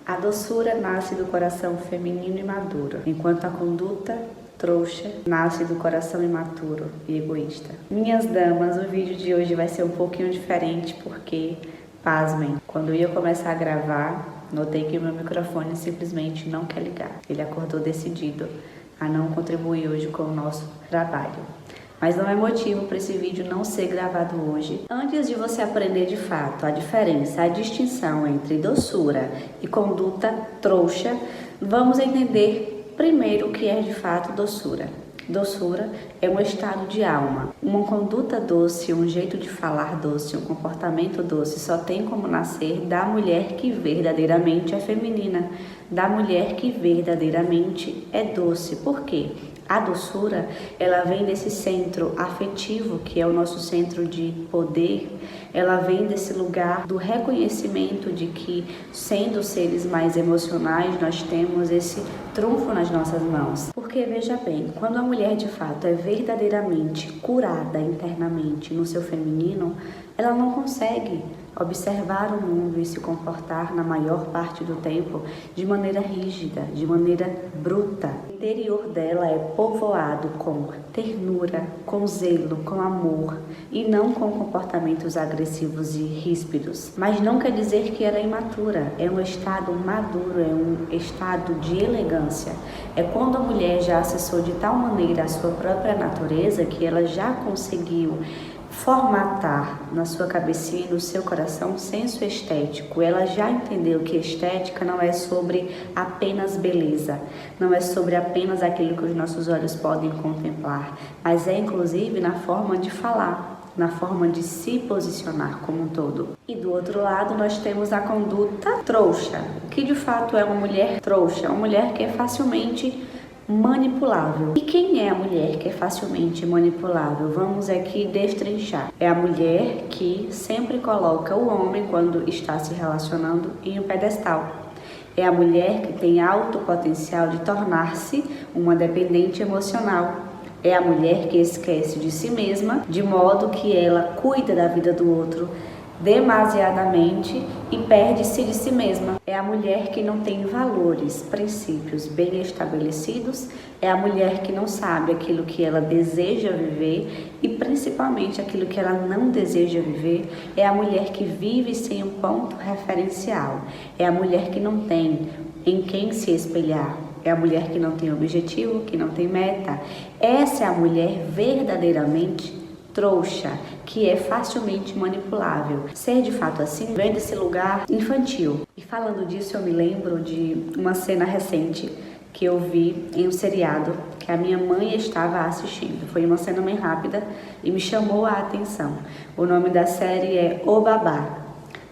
A doçura nasce do coração feminino e maduro, enquanto a conduta trouxa nasce do coração imaturo e egoísta. Minhas damas, o vídeo de hoje vai ser um pouquinho diferente porque, pasmem, quando eu ia começar a gravar, notei que o meu microfone simplesmente não quer ligar. Ele acordou decidido a não contribuir hoje com o nosso trabalho. Mas não é motivo para esse vídeo não ser gravado hoje. Antes de você aprender de fato a diferença, a distinção entre doçura e conduta trouxa, vamos entender primeiro o que é de fato doçura. Doçura é um estado de alma. Uma conduta doce, um jeito de falar doce, um comportamento doce só tem como nascer da mulher que verdadeiramente é feminina, da mulher que verdadeiramente é doce. Por quê? A doçura, ela vem desse centro afetivo, que é o nosso centro de poder. Ela vem desse lugar do reconhecimento de que, sendo seres mais emocionais, nós temos esse trunfo nas nossas mãos. Porque, veja bem, quando a mulher de fato é verdadeiramente curada internamente no seu feminino, ela não consegue observar o mundo e se comportar na maior parte do tempo de maneira rígida, de maneira bruta. O interior dela é povoado com ternura, com zelo, com amor e não com comportamentos agressivos e ríspidos. Mas não quer dizer que ela é imatura, é um estado maduro, é um estado de elegância. É quando a mulher já acessou de tal maneira a sua própria natureza que ela já conseguiu formatar na sua cabecinha e no seu coração um senso estético. Ela já entendeu que estética não é sobre apenas beleza, não é sobre apenas aquilo que os nossos olhos podem contemplar, mas é inclusive na forma de falar, na forma de se posicionar como um todo. E do outro lado nós temos a conduta trouxa, que de fato é uma mulher trouxa, uma mulher que é facilmente manipulável. E quem é a mulher que é facilmente manipulável? Vamos aqui destrinchar. É a mulher que sempre coloca o homem, quando está se relacionando, em um pedestal. É a mulher que tem alto potencial de tornar-se uma dependente emocional. É a mulher que esquece de si mesma, de modo que ela cuida da vida do outro demasiadamente e perde-se de si mesma. É a mulher que não tem valores, princípios bem estabelecidos. É a mulher que não sabe aquilo que ela deseja viver e principalmente aquilo que ela não deseja viver. É a mulher que vive sem um ponto referencial. É a mulher que não tem em quem se espelhar. É a mulher que não tem objetivo, que não tem meta. Essa é a mulher verdadeiramente trouxa, que é facilmente manipulável. Ser de fato assim vem desse lugar infantil. E falando disso, eu me lembro de uma cena recente que eu vi em um seriado que a minha mãe estava assistindo. Foi uma cena bem rápida e me chamou a atenção. O nome da série é O Babá,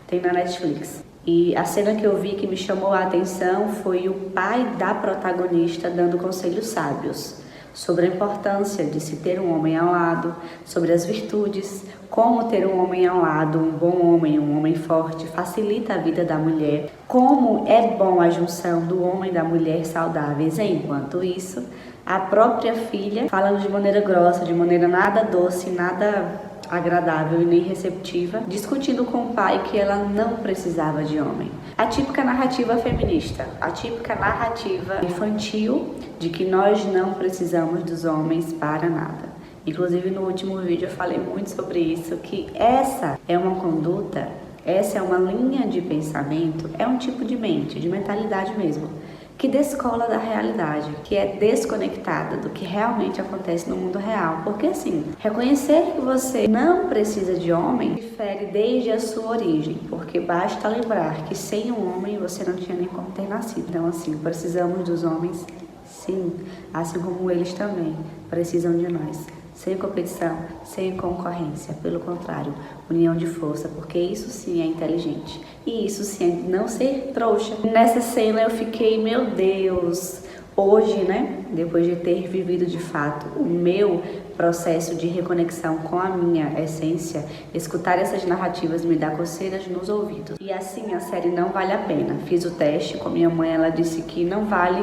tem na Netflix. E a cena que eu vi que me chamou a atenção foi o pai da protagonista dando conselhos sábios sobre a importância de se ter um homem ao lado, sobre as virtudes, como ter um homem ao lado, um bom homem, um homem forte, facilita a vida da mulher, como é bom a junção do homem e da mulher saudáveis. Enquanto isso, a própria filha, falando de maneira grossa, de maneira nada doce, nada agradável e nem receptiva, discutindo com o pai que ela não precisava de homem. A típica narrativa feminista, a típica narrativa infantil de que nós não precisamos dos homens para nada. Inclusive no último vídeo eu falei muito sobre isso, que essa é uma conduta, essa é uma linha de pensamento, é um tipo de mente, de mentalidade mesmo, que descola da realidade, que é desconectada do que realmente acontece no mundo real. Porque assim, reconhecer que você não precisa de homem difere desde a sua origem, porque basta lembrar que sem um homem você não tinha nem como ter nascido. Então assim, precisamos dos homens, sim, assim como eles também precisam de nós. Sem competição, sem concorrência, pelo contrário, união de força, porque isso sim é inteligente. E isso sim é não ser trouxa. Nessa cena eu fiquei, meu Deus, hoje, né, depois de ter vivido de fato o meu processo de reconexão com a minha essência, escutar essas narrativas me dá coceiras nos ouvidos. E assim, a série não vale a pena. Fiz o teste com minha mãe, ela disse que não vale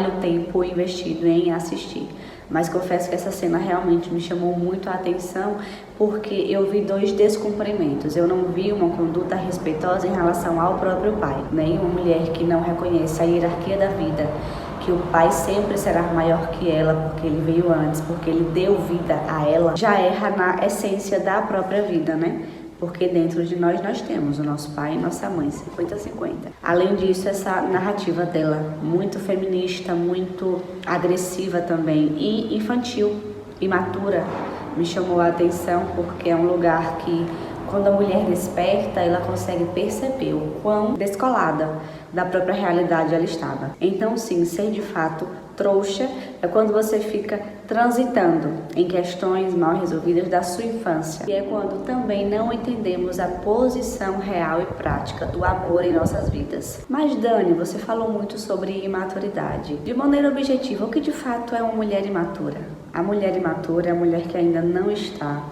o tempo investido em assistir. Mas confesso que essa cena realmente me chamou muito a atenção, porque eu vi 2 descumprimentos. Eu não vi uma conduta respeitosa em relação ao próprio pai, nem uma mulher que não reconhece a hierarquia da vida, que o pai sempre será maior que ela porque ele veio antes, porque ele deu vida a ela, já erra na essência da própria vida, né? Porque dentro de nós temos o nosso pai e nossa mãe, 50-50. Além disso, essa narrativa dela, muito feminista, muito agressiva também, e infantil, imatura, me chamou a atenção, porque é um lugar que, quando a mulher desperta, ela consegue perceber o quão descolada da própria realidade ela estava. Então, sim, ser de fato trouxa é quando você fica transitando em questões mal resolvidas da sua infância. E é quando também não entendemos a posição real e prática do amor em nossas vidas. Mas, Dani, você falou muito sobre imaturidade. De maneira objetiva, o que de fato é uma mulher imatura? A mulher imatura é a mulher que ainda não está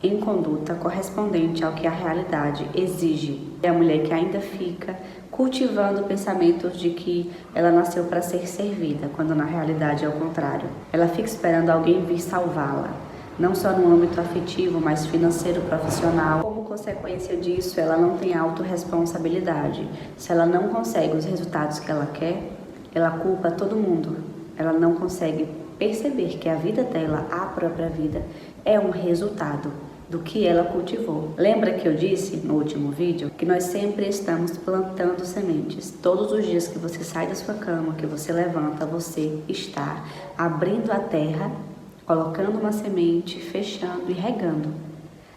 em conduta correspondente ao que a realidade exige. É a mulher que ainda fica cultivando pensamentos de que ela nasceu para ser servida, quando na realidade é o contrário. Ela fica esperando alguém vir salvá-la, não só no âmbito afetivo, mas financeiro, profissional. Como consequência disso, ela não tem autorresponsabilidade. Se ela não consegue os resultados que ela quer, ela culpa todo mundo. Ela não consegue perceber que a vida dela, a própria vida, é um resultado do que ela cultivou. Lembra que eu disse no último vídeo que nós sempre estamos plantando sementes. Todos os dias que você sai da sua cama, que você levanta, você está abrindo a terra, colocando uma semente, fechando e regando.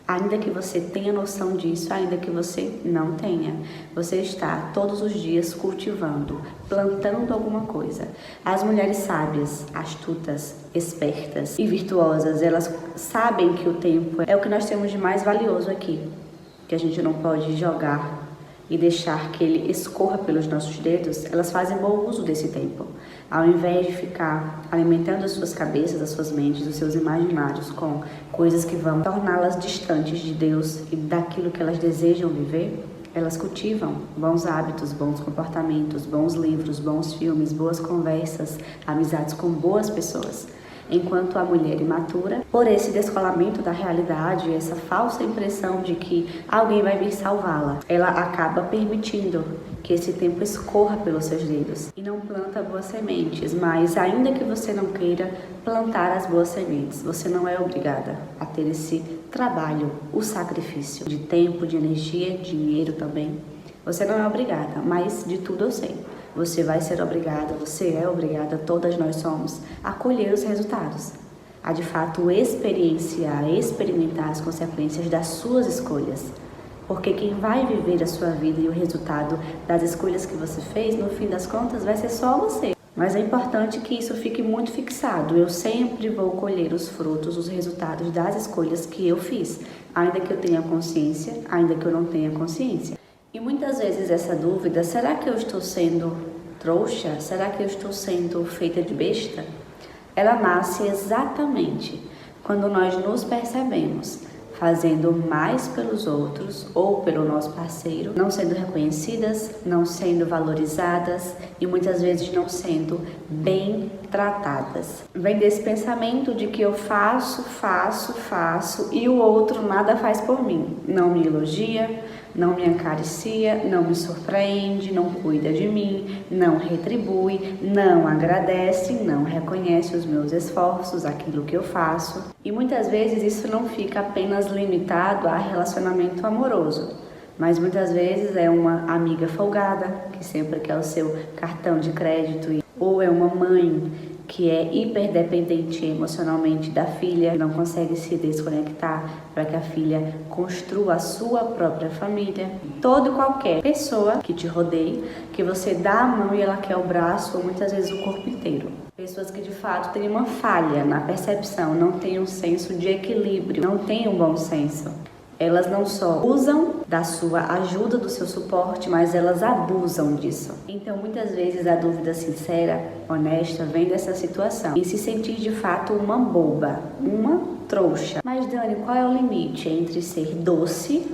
Ainda que você tenha noção disso, ainda que você não tenha, você está todos os dias cultivando, plantando alguma coisa. As mulheres sábias, astutas, espertas e virtuosas, elas sabem que o tempo é o que nós temos de mais valioso aqui, que a gente não pode jogar e deixar que ele escorra pelos nossos dedos. Elas fazem bom uso desse tempo. Ao invés de ficar alimentando as suas cabeças, as suas mentes, os seus imaginários com coisas que vão torná-las distantes de Deus e daquilo que elas desejam viver, elas cultivam bons hábitos, bons comportamentos, bons livros, bons filmes, boas conversas, amizades com boas pessoas. Enquanto a mulher imatura, por esse descolamento da realidade, essa falsa impressão de que alguém vai vir salvá-la, ela acaba permitindo que esse tempo escorra pelos seus dedos e não planta boas sementes. Mas ainda que você não queira plantar as boas sementes, você não é obrigada a ter esse trabalho, o sacrifício de tempo, de energia, dinheiro também. Você não é obrigada, mas de tudo eu sei. Você vai ser obrigada, você é obrigada, todas nós somos, a colher os resultados, a de fato experienciar, experimentar as consequências das suas escolhas. Porque quem vai viver a sua vida e o resultado das escolhas que você fez, no fim das contas, vai ser só você. Mas é importante que isso fique muito fixado. Eu sempre vou colher os frutos, os resultados das escolhas que eu fiz, ainda que eu tenha consciência, ainda que eu não tenha consciência. E muitas vezes essa dúvida, será que eu estou sendo trouxa? Será que eu estou sendo feita de besta? Ela nasce exatamente quando nós nos percebemos fazendo mais pelos outros ou pelo nosso parceiro, não sendo reconhecidas, não sendo valorizadas e muitas vezes não sendo bem tratadas. Vem desse pensamento de que eu faço e o outro nada faz por mim. Não me elogia, não me acaricia, não me surpreende, não cuida de mim, não retribui, não agradece, não reconhece os meus esforços, aquilo que eu faço. E muitas vezes isso não fica apenas limitado a relacionamento amoroso, mas muitas vezes é uma amiga folgada que sempre quer o seu cartão de crédito, ou é uma mãe que é hiperdependente emocionalmente da filha, não consegue se desconectar para que a filha construa a sua própria família. Toda e qualquer pessoa que te rodeie, que você dá a mão e ela quer o braço, ou muitas vezes o corpo inteiro. Pessoas que de fato têm uma falha na percepção, não têm um senso de equilíbrio, não têm um bom senso. Elas não só usam da sua ajuda, do seu suporte, mas elas abusam disso. Então, muitas vezes, a dúvida sincera, honesta, vem dessa situação. E se sentir de fato uma boba, uma trouxa. Mas, Dani, qual é o limite entre ser doce,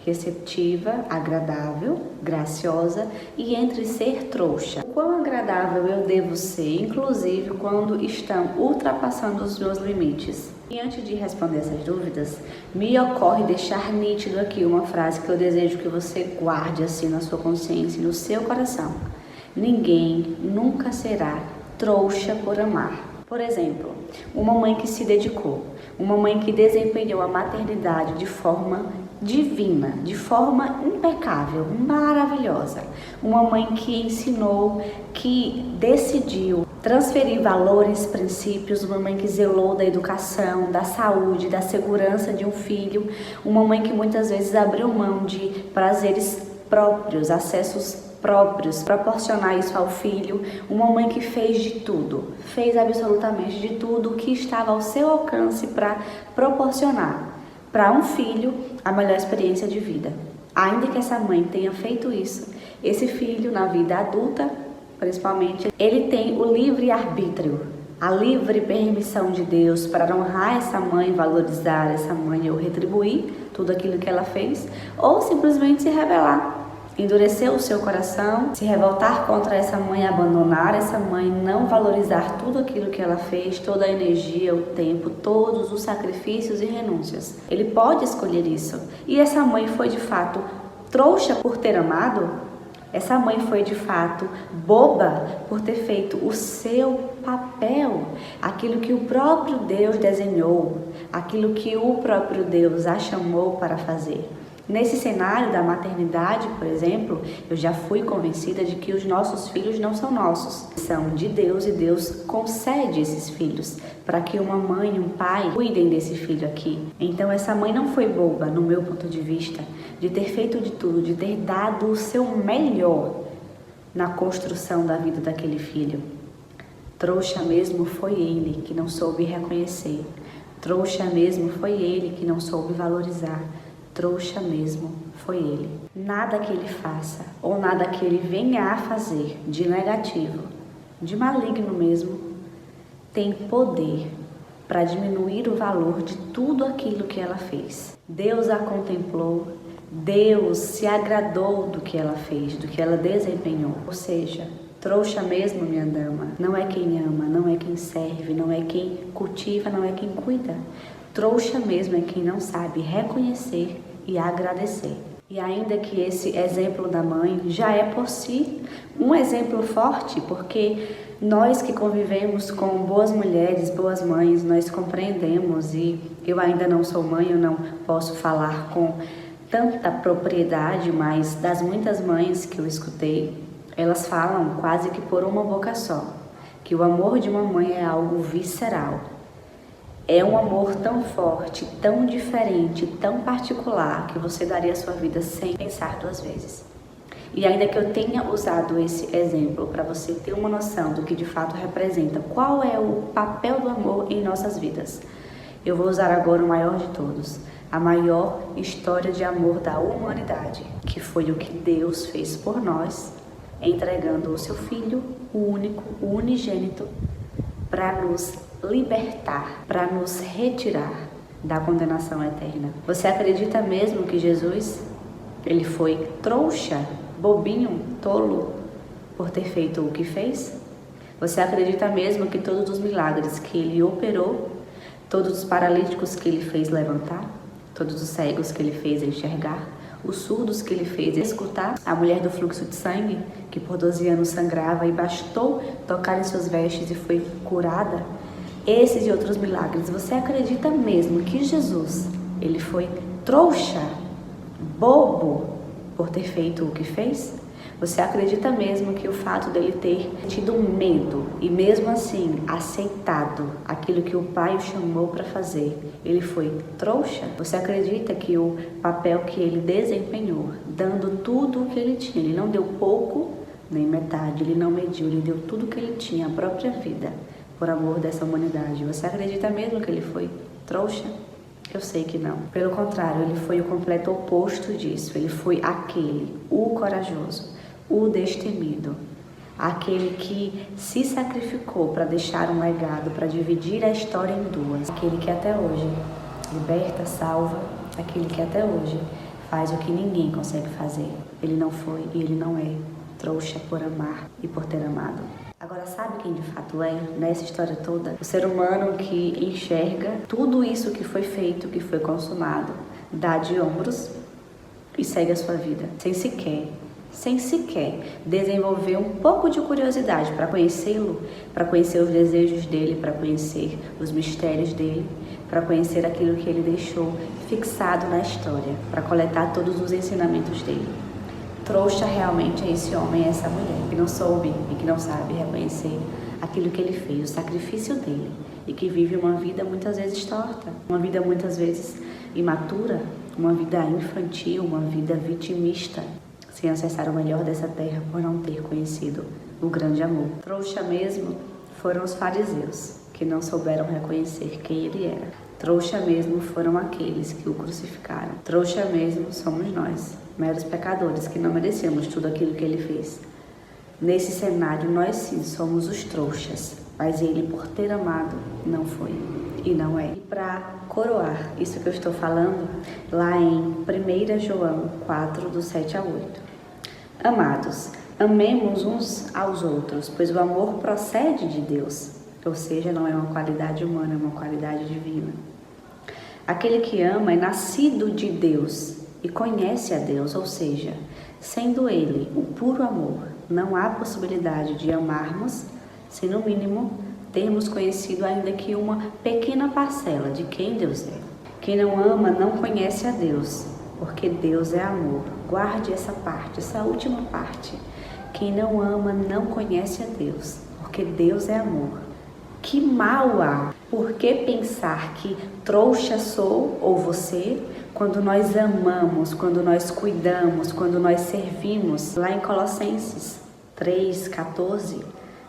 receptiva, agradável, graciosa e entre ser trouxa. O quão agradável eu devo ser, inclusive quando estão ultrapassando os meus limites? E antes de responder essas dúvidas, me ocorre deixar nítido aqui uma frase que eu desejo que você guarde assim na sua consciência e no seu coração. Ninguém nunca será trouxa por amar. Por exemplo, uma mãe que se dedicou, uma mãe que desempenhou a maternidade de forma divina, de forma impecável, maravilhosa. Uma mãe que ensinou, que decidiu transferir valores, princípios, uma mãe que zelou da educação, da saúde, da segurança de um filho, uma mãe que muitas vezes abriu mão de prazeres próprios, acessos próprios, proporcionar isso ao filho, uma mãe que fez de tudo, fez absolutamente de tudo o que estava ao seu alcance para proporcionar para um filho a melhor experiência de vida. Ainda que essa mãe tenha feito isso, esse filho na vida adulta, principalmente, ele tem o livre arbítrio, a livre permissão de Deus para honrar essa mãe, valorizar essa mãe ou retribuir tudo aquilo que ela fez, ou simplesmente se rebelar, endurecer o seu coração, se revoltar contra essa mãe, abandonar essa mãe, não valorizar tudo aquilo que ela fez, toda a energia, o tempo, todos os sacrifícios e renúncias. Ele pode escolher isso. E essa mãe foi de fato trouxa por ter amado? Essa mãe foi de fato boba por ter feito o seu papel, aquilo que o próprio Deus desenhou, aquilo que o próprio Deus a chamou para fazer. Nesse cenário da maternidade, por exemplo, eu já fui convencida de que os nossos filhos não são nossos, são de Deus e Deus concede esses filhos para que uma mãe e um pai cuidem desse filho aqui. Então essa mãe não foi boba, no meu ponto de vista, de ter feito de tudo, de ter dado o seu melhor na construção da vida daquele filho. Trouxa mesmo foi ele que não soube reconhecer. Trouxa mesmo foi ele que não soube valorizar. Trouxa mesmo foi ele. Nada que ele faça ou nada que ele venha a fazer de negativo, de maligno mesmo, tem poder para diminuir o valor de tudo aquilo que ela fez. Deus a contemplou, Deus se agradou do que ela fez, do que ela desempenhou. Ou seja, trouxa mesmo, minha dama, não é quem ama, não é quem serve, não é quem cultiva, não é quem cuida. Trouxa mesmo é quem não sabe reconhecer e agradecer. E ainda que esse exemplo da mãe já é por si um exemplo forte, porque nós que convivemos com boas mulheres, boas mães, nós compreendemos, e eu ainda não sou mãe, eu não posso falar com tanta propriedade, mas das muitas mães que eu escutei, elas falam quase que por uma boca só, que o amor de uma mãe é algo visceral. É um amor tão forte, tão diferente, tão particular, que você daria a sua vida sem pensar duas vezes. E ainda que eu tenha usado esse exemplo para você ter uma noção do que de fato representa, qual é o papel do amor em nossas vidas, eu vou usar agora o maior de todos, a maior história de amor da humanidade, que foi o que Deus fez por nós, entregando o seu Filho, o único, o unigênito, para nos libertar, para nos retirar da condenação eterna. Você acredita mesmo que Jesus, ele foi trouxa, bobinho, tolo, por ter feito o que fez? Você acredita mesmo que todos os milagres que ele operou, todos os paralíticos que ele fez levantar, todos os cegos que ele fez enxergar, os surdos que ele fez escutar, a mulher do fluxo de sangue, que por 12 anos sangrava e bastou tocar em suas vestes e foi curada, esses e outros milagres, você acredita mesmo que Jesus, ele foi trouxa, bobo, por ter feito o que fez? Você acredita mesmo que o fato dele ter tido medo e mesmo assim aceitado aquilo que o Pai o chamou para fazer, ele foi trouxa? Você acredita que o papel que ele desempenhou, dando tudo o que ele tinha, ele não deu pouco nem metade, ele não mediu, ele deu tudo o que ele tinha, a própria vida, por amor dessa humanidade. Você acredita mesmo que ele foi trouxa? Eu sei que não. Pelo contrário, ele foi o completo oposto disso. Ele foi aquele, o corajoso, o destemido, aquele que se sacrificou para deixar um legado, para dividir a história em duas. Aquele que até hoje liberta, salva, aquele que até hoje faz o que ninguém consegue fazer. Ele não foi e ele não é trouxa por amar e por ter amado. Agora, sabe quem de fato é nessa história toda? O ser humano que enxerga tudo isso que foi feito, que foi consumado, dá de ombros e segue a sua vida, sem sequer desenvolver um pouco de curiosidade para conhecê-lo, para conhecer os desejos dele, para conhecer os mistérios dele, para conhecer aquilo que ele deixou fixado na história, para coletar todos os ensinamentos dele. Trouxa realmente é esse homem e essa mulher que não soube e que não sabe reconhecer aquilo que ele fez, o sacrifício dele, e que vive uma vida muitas vezes torta, uma vida muitas vezes imatura, uma vida infantil, uma vida vitimista, sem acessar o melhor dessa terra por não ter conhecido o grande amor. Trouxa mesmo foram os fariseus, que não souberam reconhecer quem ele era. Trouxa mesmo foram aqueles que o crucificaram. Trouxa mesmo somos nós, meros pecadores, que não merecemos tudo aquilo que ele fez. Nesse cenário, nós sim somos os trouxas, mas ele, por ter amado, não foi e não é. E para coroar isso que eu estou falando, lá em 1 João 4, do 7 ao 8. Amados, amemos uns aos outros, pois o amor procede de Deus. Ou seja, não é uma qualidade humana, é uma qualidade divina. Aquele que ama é nascido de Deus e conhece a Deus, ou seja, sendo ele o puro amor, não há possibilidade de amarmos se no mínimo termos conhecido ainda que uma pequena parcela de quem Deus é. Quem não ama não conhece a Deus, porque Deus é amor. Guarde essa parte, essa última parte. Quem não ama não conhece a Deus, porque Deus é amor. Que mal há! Por que pensar que trouxa sou ou você quando nós amamos, quando nós cuidamos, quando nós servimos? Lá em Colossenses 3:14,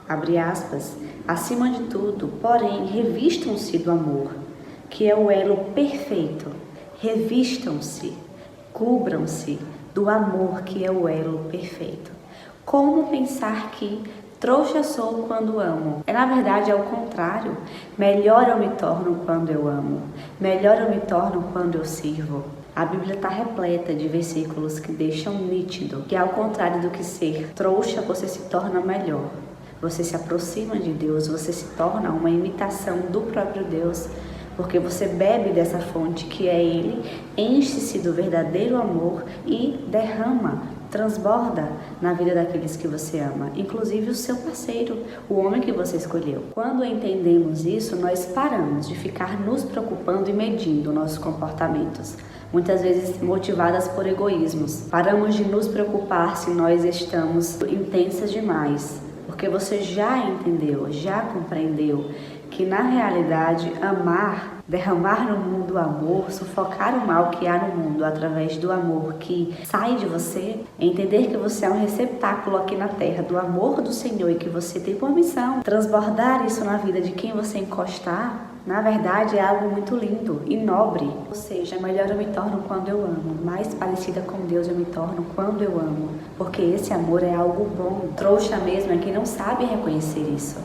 abre aspas, acima de tudo, porém, revistam-se do amor, que é o elo perfeito. Revistam-se, cubram-se do amor, que é o elo perfeito. Como pensar que trouxa sou quando amo? Na verdade, é o contrário. Melhor eu me torno quando eu amo. Melhor eu me torno quando eu sirvo. A Bíblia está repleta de versículos que deixam nítido que, ao contrário do que ser trouxa, você se torna melhor. Você se aproxima de Deus, você se torna uma imitação do próprio Deus, porque você bebe dessa fonte que é Ele, enche-se do verdadeiro amor e derrama, transborda na vida daqueles que você ama, inclusive o seu parceiro, o homem que você escolheu. Quando entendemos isso, nós paramos de ficar nos preocupando e medindo nossos comportamentos, muitas vezes motivadas por egoísmos. Paramos de nos preocupar se nós estamos intensas demais, porque você já entendeu, já compreendeu que na realidade amar, derramar no mundo amor, sufocar o mal que há no mundo através do amor que sai de você, entender que você é um receptáculo aqui na terra do amor do Senhor e que você tem por missão transbordar isso na vida de quem você encostar, na verdade é algo muito lindo e nobre. Ou seja, melhor eu me torno quando eu amo, mais parecida com Deus eu me torno quando eu amo, porque esse amor é algo bom. Trouxa mesmo é quem não sabe reconhecer isso.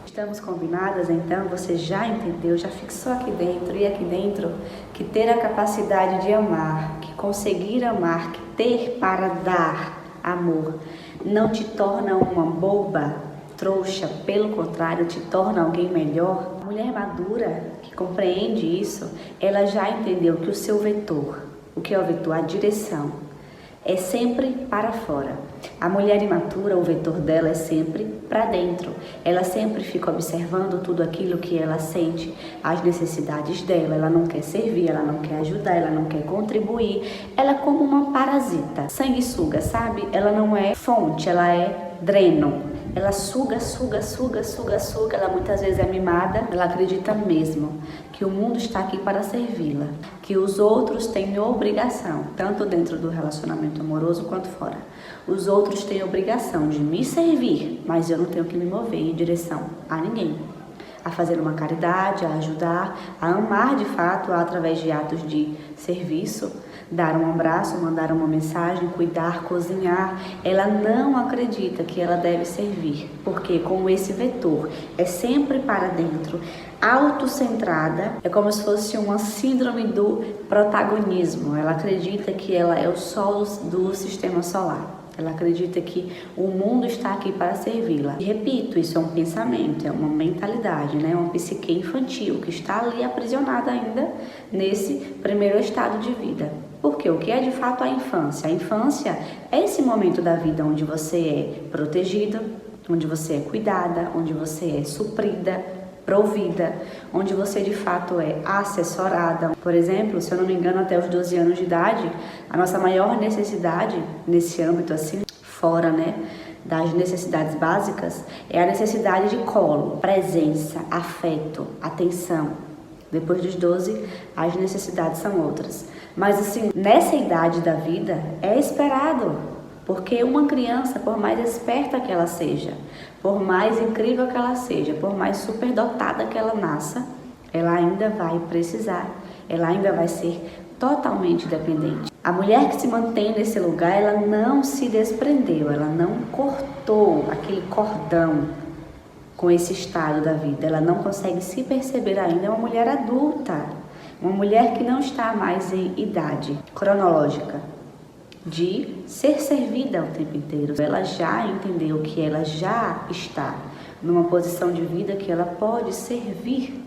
Estamos combinadas, então? Você já entendeu, já fixou aqui dentro e aqui dentro que ter a capacidade de amar, que conseguir amar, que ter para dar amor não te torna uma boba, trouxa, pelo contrário, te torna alguém melhor. A mulher madura que compreende isso, ela já entendeu que o seu vetor, o que é o vetor? A direção é sempre para fora. A mulher imatura, o vetor dela é sempre para dentro. Ela sempre fica observando tudo aquilo que ela sente, as necessidades dela. Ela não quer servir, ela não quer ajudar, ela não quer contribuir. Ela é como uma parasita, sanguessuga, sabe? Ela não é fonte, ela é dreno. Ela suga, ela muitas vezes é mimada, ela acredita mesmo que o mundo está aqui para servi-la, que os outros têm obrigação, tanto dentro do relacionamento amoroso quanto fora. Os outros têm obrigação de me servir, mas eu não tenho que me mover em direção a ninguém. a fazer uma caridade, a ajudar, a amar de fato através de atos de serviço, dar um abraço, mandar uma mensagem, cuidar, cozinhar. Ela não acredita que ela deve servir, porque como esse vetor é sempre para dentro, autocentrada, é como se fosse uma síndrome do protagonismo. Ela acredita que ela é o sol do sistema solar. Ela acredita que o mundo está aqui para servi-la. E repito, isso é um pensamento, é uma mentalidade, né? Uma psique infantil que está ali aprisionada ainda nesse primeiro estado de vida. Porque o que é de fato a infância? A infância é esse momento da vida onde você é protegida, onde você é cuidada, onde você é suprida, provida, onde você de fato é assessorada. Por exemplo, se eu não me engano, até os 12 anos de idade, a nossa maior necessidade nesse âmbito assim, fora, né, das necessidades básicas, é a necessidade de colo, presença, afeto, atenção. Depois dos 12, as necessidades são outras. Mas assim, nessa idade da vida, é esperado. Porque uma criança, por mais esperta que ela seja, por mais incrível que ela seja, por mais superdotada que ela nasça, ela ainda vai precisar, ela ainda vai ser totalmente dependente. A mulher que se mantém nesse lugar, ela não se desprendeu, ela não cortou aquele cordão com esse estado da vida, ela não consegue se perceber ainda, é uma mulher adulta, uma mulher que não está mais em idade cronológica de ser servida o tempo inteiro. Ela já entendeu que ela já está numa posição de vida que ela pode servir,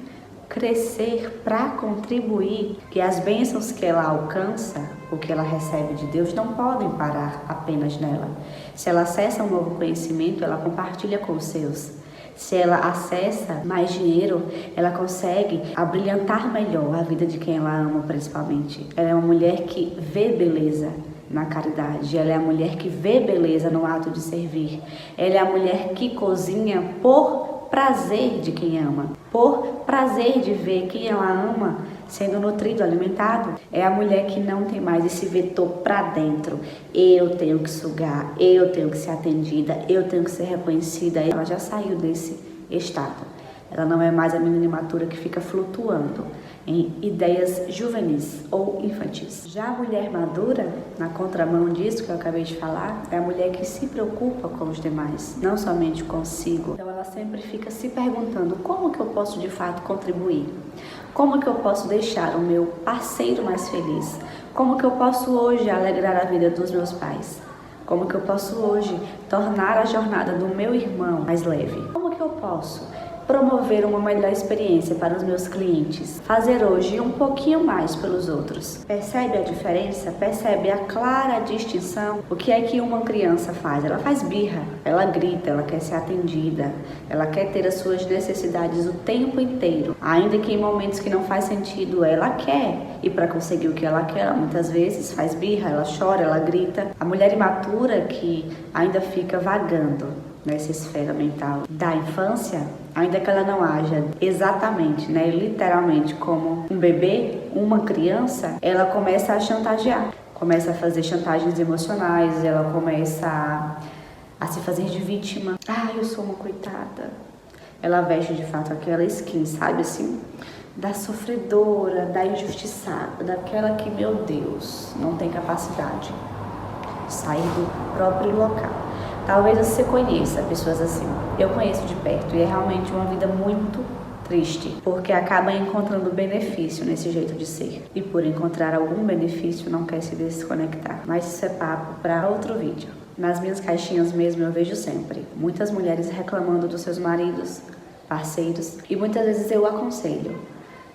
crescer para contribuir, que as bênçãos que ela alcança, o que ela recebe de Deus, não podem parar apenas nela. Se ela acessa um novo conhecimento, ela compartilha com os seus. Se ela acessa mais dinheiro, ela consegue abrilhantar melhor a vida de quem ela ama, principalmente. Ela é uma mulher que vê beleza na caridade, ela é a mulher que vê beleza no ato de servir. Ela é a mulher que cozinha por prazer de quem ama, por prazer de ver quem ela ama sendo nutrido, alimentado. É a mulher que não tem mais esse vetor para dentro. Eu tenho que sugar, eu tenho que ser atendida, eu tenho que ser reconhecida. Ela já saiu desse estado. Ela não é mais a menina imatura que fica flutuando em ideias juvenis ou infantis. Já a mulher madura, na contramão disso que eu acabei de falar, é a mulher que se preocupa com os demais, não somente consigo. Então ela sempre fica se perguntando como que eu posso de fato contribuir, como que eu posso deixar o meu parceiro mais feliz, como que eu posso hoje alegrar a vida dos meus pais, como que eu posso hoje tornar a jornada do meu irmão mais leve, como que eu posso promover uma melhor experiência para os meus clientes, fazer hoje um pouquinho mais pelos outros. Percebe a diferença? Percebe a clara distinção? O que é que uma criança faz? Ela faz birra, ela grita, ela quer ser atendida, ela quer ter as suas necessidades o tempo inteiro, ainda que em momentos que não faz sentido, ela quer. E para conseguir o que ela quer, ela muitas vezes faz birra, ela chora, ela grita. A mulher imatura que ainda fica vagando nessa esfera mental da infância, ainda que ela não haja exatamente, né, literalmente como um bebê, uma criança, ela começa a chantagear, começa a fazer chantagens emocionais, ela começa a se fazer de vítima. Eu sou uma coitada. Ela veste de fato aquela skin, sabe assim, da sofredora, da injustiçada, daquela que, meu Deus, não tem capacidade de sair do próprio local. Talvez você conheça pessoas assim. Eu conheço de perto e é realmente uma vida muito triste, porque acaba encontrando benefício nesse jeito de ser. E por encontrar algum benefício não quer se desconectar. Mas isso é papo para outro vídeo. Nas minhas caixinhas mesmo eu vejo sempre muitas mulheres reclamando dos seus maridos, parceiros, e muitas vezes eu aconselho: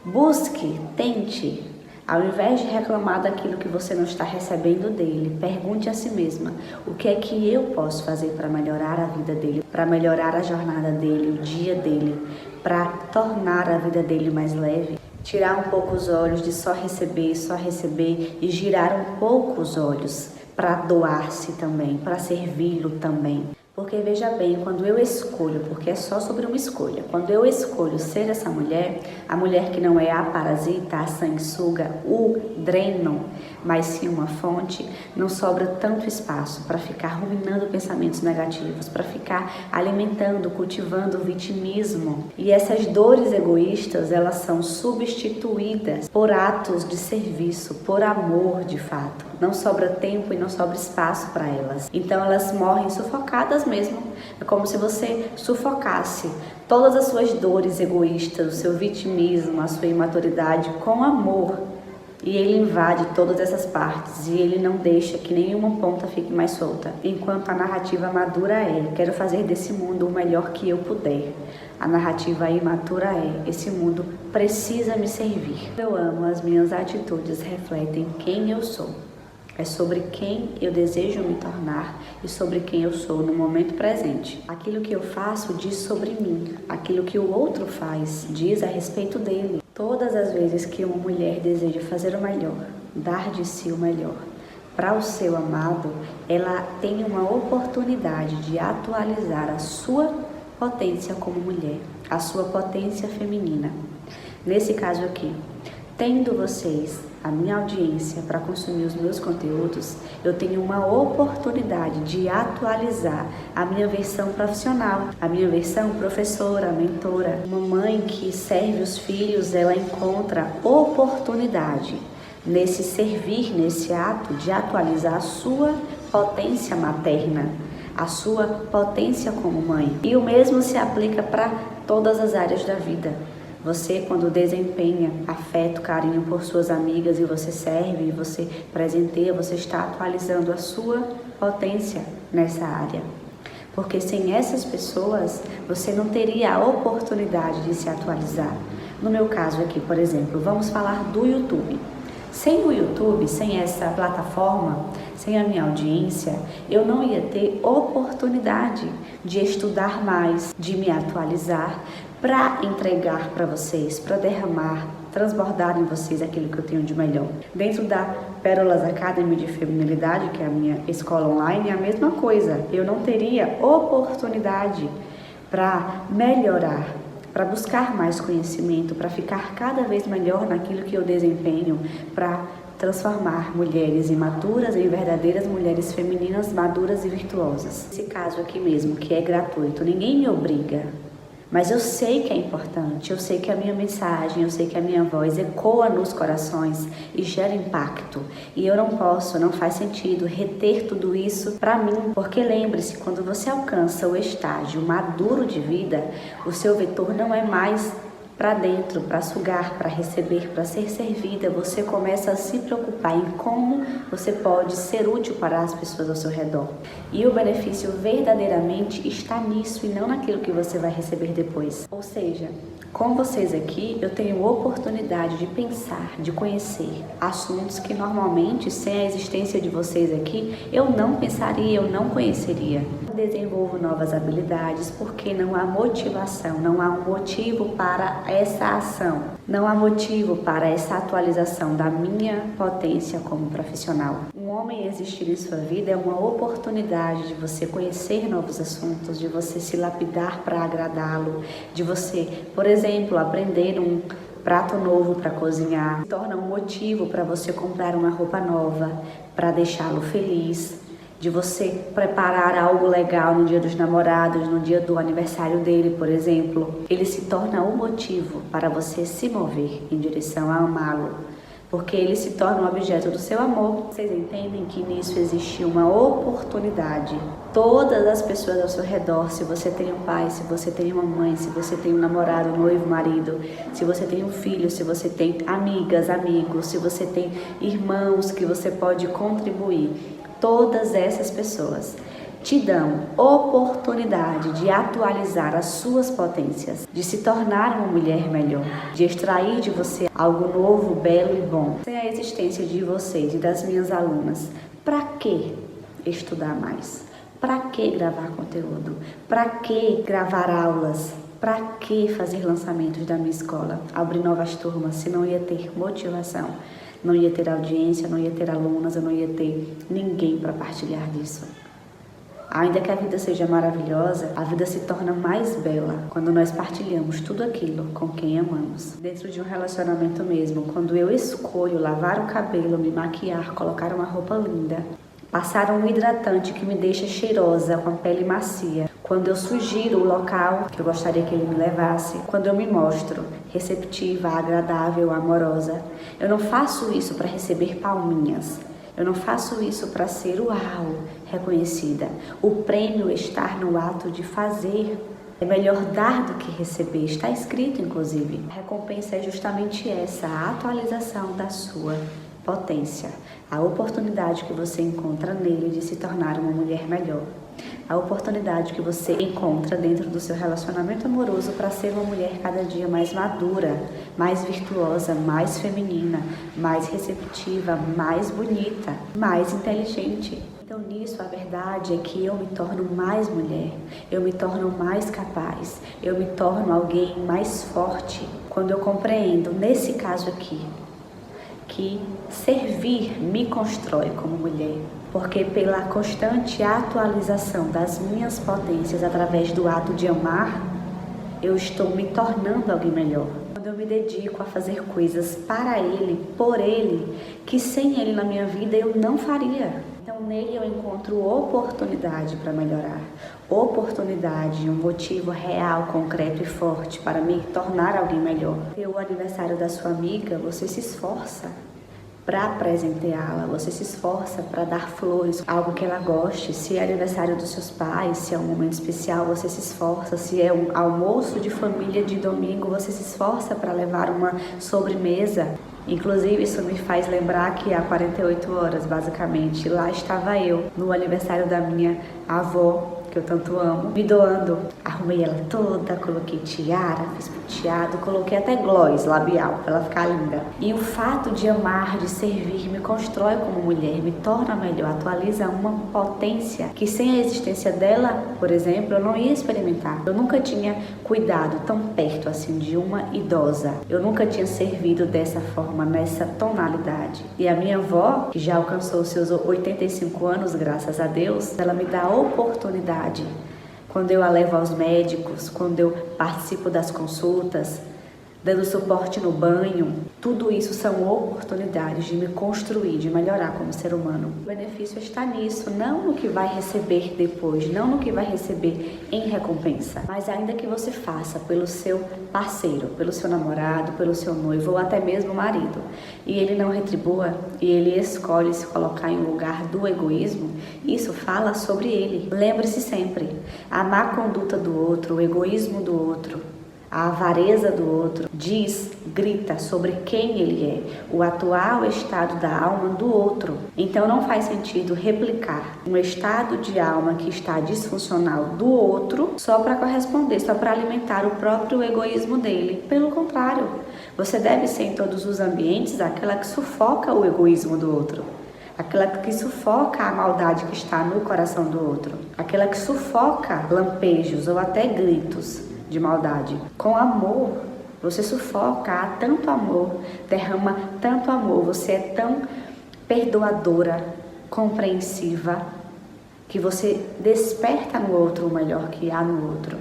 busque, tente. Ao invés de reclamar daquilo que você não está recebendo dele, pergunte a si mesma: o que é que eu posso fazer para melhorar a vida dele, para melhorar a jornada dele, o dia dele, para tornar a vida dele mais leve? Tirar um pouco os olhos de só receber e girar um pouco os olhos para doar-se também, para servi-lo também. Porque veja bem, quando eu escolho, porque é só sobre uma escolha, quando eu escolho ser essa mulher, a mulher que não é a parasita, a sanguessuga, o dreno, mas sim uma fonte, não sobra tanto espaço para ficar ruminando pensamentos negativos, para ficar alimentando, cultivando o vitimismo. E essas dores egoístas, elas são substituídas por atos de serviço, por amor de fato. Não sobra tempo e não sobra espaço para elas. Então elas morrem sufocadas mesmo. É como se você sufocasse todas as suas dores egoístas, o seu vitimismo, a sua imaturidade com amor. E ele invade todas essas partes e ele não deixa que nenhuma ponta fique mais solta. Enquanto a narrativa madura é: quero fazer desse mundo o melhor que eu puder. A narrativa imatura é: esse mundo precisa me servir. Eu amo, as minhas atitudes refletem quem eu sou. É sobre quem eu desejo me tornar e sobre quem eu sou no momento presente. Aquilo que eu faço diz sobre mim. Aquilo que o outro faz diz a respeito dele. Todas as vezes que uma mulher deseja fazer o melhor, dar de si o melhor para o seu amado, ela tem uma oportunidade de atualizar a sua potência como mulher, a sua potência feminina. Nesse caso aqui, tendo vocês, a minha audiência, para consumir os meus conteúdos, eu tenho uma oportunidade de atualizar a minha versão profissional, a minha versão professora, mentora. Uma mãe que serve os filhos, ela encontra oportunidade nesse servir, nesse ato de atualizar a sua potência materna, a sua potência como mãe. E o mesmo se aplica para todas as áreas da vida. Você, quando desempenha afeto, carinho por suas amigas e você serve, e você presenteia, você está atualizando a sua potência nessa área. Porque sem essas pessoas, você não teria a oportunidade de se atualizar. No meu caso aqui, por exemplo, vamos falar do YouTube. Sem o YouTube, sem essa plataforma, sem a minha audiência, eu não ia ter oportunidade de estudar mais, de me atualizar, para entregar para vocês, para derramar, transbordar em vocês aquilo que eu tenho de melhor. Dentro da Pérolas Academy de Feminilidade, que é a minha escola online, é a mesma coisa. Eu não teria oportunidade para melhorar, para buscar mais conhecimento, para ficar cada vez melhor naquilo que eu desempenho, para transformar mulheres imaturas em verdadeiras mulheres femininas maduras e virtuosas. Esse caso aqui mesmo, que é gratuito, ninguém me obriga. Mas eu sei que é importante, eu sei que a minha mensagem, eu sei que a minha voz ecoa nos corações e gera impacto. E eu não posso, não faz sentido reter tudo isso para mim. Porque lembre-se, quando você alcança o estágio maduro de vida, o seu vetor não é mais para dentro, para sugar, para receber, para ser servida. Você começa a se preocupar em como você pode ser útil para as pessoas ao seu redor. E o benefício verdadeiramente está nisso e não naquilo que você vai receber depois. Ou seja, com vocês aqui, eu tenho oportunidade de pensar, de conhecer assuntos que normalmente, sem a existência de vocês aqui, eu não pensaria, eu não conheceria. Desenvolvo novas habilidades porque não há motivação, não há um motivo para essa ação, não há motivo para essa atualização da minha potência como profissional. Um homem existir em sua vida é uma oportunidade de você conhecer novos assuntos, de você se lapidar para agradá-lo, de você, por exemplo, aprender um prato novo para cozinhar. Se torna um motivo para você comprar uma roupa nova, para deixá-lo feliz, de você preparar algo legal no dia dos namorados, no dia do aniversário dele, por exemplo. Ele se torna um motivo para você se mover em direção a amá-lo, porque ele se torna um objeto do seu amor. Vocês entendem que nisso existe uma oportunidade. Todas as pessoas ao seu redor, se você tem um pai, se você tem uma mãe, se você tem um namorado, um noivo, marido, se você tem um filho, se você tem amigas, amigos, se você tem irmãos que você pode contribuir, todas essas pessoas te dão oportunidade de atualizar as suas potências, de se tornar uma mulher melhor, de extrair de você algo novo, belo e bom. Sem a existência de vocês e das minhas alunas, para que estudar mais? Para que gravar conteúdo? Para que gravar aulas? Para que fazer lançamentos da minha escola? Abrir novas turmas se não ia ter motivação? Não ia ter audiência, não ia ter alunas, eu não ia ter ninguém para partilhar disso. Ainda que a vida seja maravilhosa, a vida se torna mais bela quando nós partilhamos tudo aquilo com quem amamos. Dentro de um relacionamento mesmo, quando eu escolho lavar o cabelo, me maquiar, colocar uma roupa linda, passar um hidratante que me deixa cheirosa, com a pele macia, quando eu sugiro o local que eu gostaria que ele me levasse, quando eu me mostro receptiva, agradável, amorosa, eu não faço isso para receber palminhas. Eu não faço isso para ser uau, reconhecida. O prêmio está no ato de fazer. É melhor dar do que receber. Está escrito, inclusive. A recompensa é justamente essa, a atualização da sua potência. A oportunidade que você encontra nele de se tornar uma mulher melhor. A oportunidade que você encontra dentro do seu relacionamento amoroso para ser uma mulher cada dia mais madura, mais virtuosa, mais feminina, mais receptiva, mais bonita, mais inteligente. Então nisso a verdade é que eu me torno mais mulher, eu me torno mais capaz, eu me torno alguém mais forte quando eu compreendo, nesse caso aqui, que servir me constrói como mulher. Porque pela constante atualização das minhas potências através do ato de amar, eu estou me tornando alguém melhor. Quando eu me dedico a fazer coisas para ele, por ele, que sem ele na minha vida eu não faria. Então nele eu encontro oportunidade para melhorar, oportunidade, um motivo real, concreto e forte para me tornar alguém melhor. E o aniversário da sua amiga, você se esforça para presenteá-la, você se esforça para dar flores, algo que ela goste. Se é aniversário dos seus pais, se é um momento especial, você se esforça. Se é um almoço de família de domingo, você se esforça para levar uma sobremesa. Inclusive, isso me faz lembrar que há 48 horas, basicamente, lá estava eu, no aniversário da minha avó, que eu tanto amo, me doando. Arrumei ela toda, coloquei tiara, fiz penteado, coloquei até gloss labial pra ela ficar linda. E o fato de amar, de servir, me constrói como mulher, me torna melhor, atualiza uma potência que sem a existência dela, por exemplo, eu não ia experimentar. Eu nunca tinha cuidado tão perto assim de uma idosa. Eu nunca tinha servido dessa forma, nessa tonalidade. E a minha avó, que já alcançou seus 85 anos, graças a Deus, ela me dá a oportunidade. Quando eu a levo aos médicos, quando eu participo das consultas, dando suporte no banho, tudo isso são oportunidades de me construir, de melhorar como ser humano. O benefício está nisso, não no que vai receber depois, não no que vai receber em recompensa, mas ainda que você faça pelo seu parceiro, pelo seu namorado, pelo seu noivo ou até mesmo marido, e ele não retribua, e ele escolhe se colocar em um lugar do egoísmo, isso fala sobre ele. Lembre-se sempre, a má conduta do outro, o egoísmo do outro, a avareza do outro grita sobre quem ele é, o atual estado da alma do outro. Então não faz sentido replicar um estado de alma que está disfuncional do outro só para corresponder, só para alimentar o próprio egoísmo dele. Pelo contrário, você deve ser em todos os ambientes aquela que sufoca o egoísmo do outro. Aquela que sufoca a maldade que está no coração do outro. Aquela que sufoca lampejos ou até gritos de maldade. Com amor, você sufoca, há tanto amor, derrama tanto amor, você é tão perdoadora, compreensiva, que você desperta no outro o melhor que há no outro.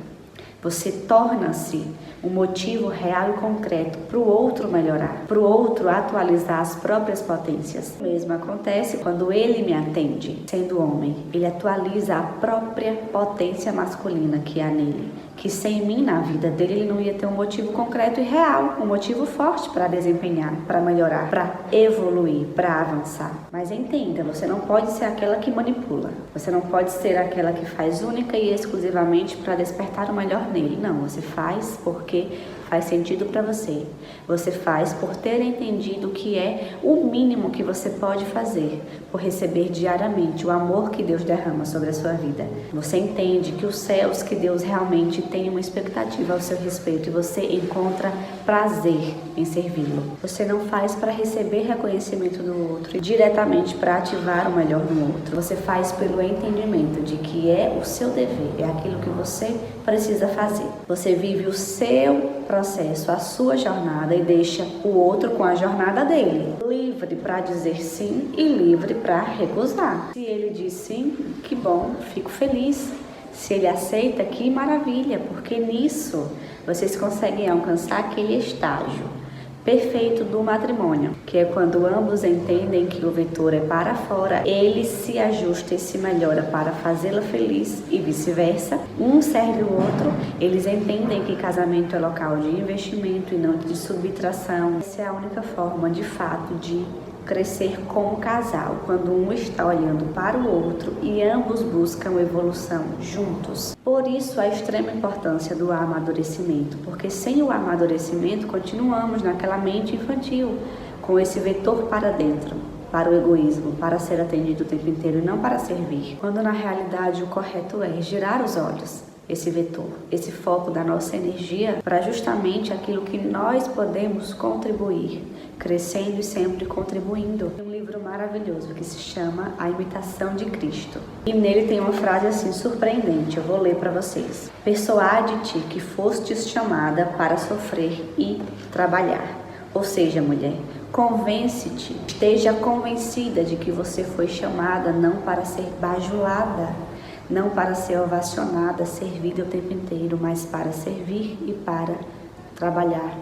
Você torna-se um motivo real e concreto para o outro melhorar, para o outro atualizar as próprias potências. O mesmo acontece quando ele me atende, sendo homem. Ele atualiza a própria potência masculina que há nele, que sem mim na vida dele ele não ia ter um motivo concreto e real, um motivo forte para desempenhar, para melhorar, para evoluir, para avançar. Mas entenda, você não pode ser aquela que manipula, você não pode ser aquela que faz única e exclusivamente para despertar o melhor nele. Não, você faz porque faz sentido para você. Você faz por ter entendido que é o mínimo que você pode fazer por receber diariamente o amor que Deus derrama sobre a sua vida. Você entende que os céus que Deus realmente tem uma expectativa ao seu respeito e você encontra prazer em servi-lo. Você não faz para receber reconhecimento do outro e diretamente para ativar o melhor no outro. Você faz pelo entendimento de que é o seu dever, é aquilo que você precisa fazer. Você vive o seu processo, a sua jornada e deixa o outro com a jornada dele. Livre para dizer sim e livre para recusar. Se ele diz sim, que bom, fico feliz. Se ele aceita, que maravilha, porque nisso vocês conseguem alcançar aquele estágio perfeito do matrimônio, que é quando ambos entendem que o vetor é para fora, ele se ajusta e se melhora para fazê-la feliz e vice-versa. Um serve o outro, eles entendem que casamento é local de investimento e não de subtração. Essa é a única forma, de fato, de crescer como casal, quando um está olhando para o outro e ambos buscam evolução juntos. Por isso a extrema importância do amadurecimento, porque sem o amadurecimento continuamos naquela mente infantil, com esse vetor para dentro, para o egoísmo, para ser atendido o tempo inteiro e não para servir. Quando na realidade o correto é girar os olhos, esse vetor, esse foco da nossa energia para justamente aquilo que nós podemos contribuir, crescendo e sempre contribuindo. Tem um livro maravilhoso que se chama A Imitação de Cristo. E nele tem uma frase assim surpreendente, eu vou ler para vocês. Persuade-te que fostes chamada para sofrer e trabalhar. Ou seja, mulher, convence-te, esteja convencida de que você foi chamada não para ser bajulada, não para ser ovacionada, servida o tempo inteiro, mas para servir e para trabalhar.